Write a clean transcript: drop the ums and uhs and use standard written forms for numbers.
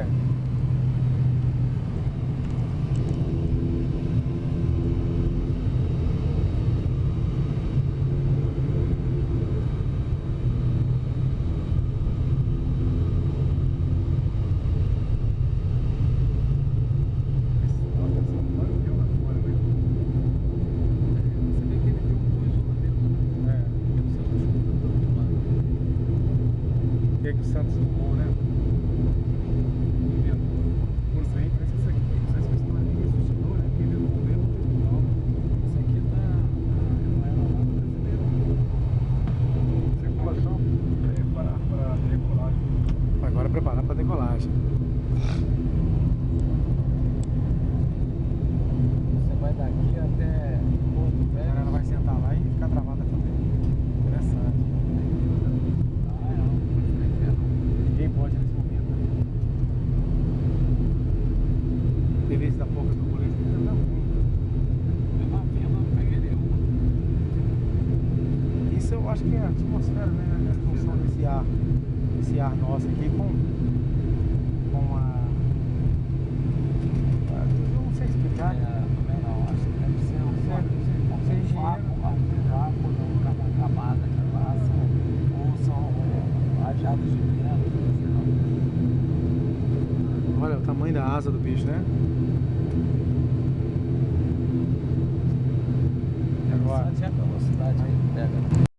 cara. O que é que o Santos arrumou, né? Por isso aí, parece isso aqui. Não sei se você não ressuscitou, né? Quem viu no governo tribunal. Isso aqui tá. Não era lá no brasileiro. Circulação. Para decolagem. Agora preparar para decolagem. Você vai daqui até Porto Velho. Ela vai sentar lá e ficar travada também. Interessante. Ninguém pode nesse momento. Teve da pouca turbulência que não dá muito. Isso eu acho que é a atmosfera, né? A função desse ar nosso aqui com a. Eu não sei explicar. Também não, acho que deve ser um vácuo da camada que passa, ou são rajadas de vento. Olha o tamanho da asa do bicho, né? Agora. Interessante é a velocidade que pega.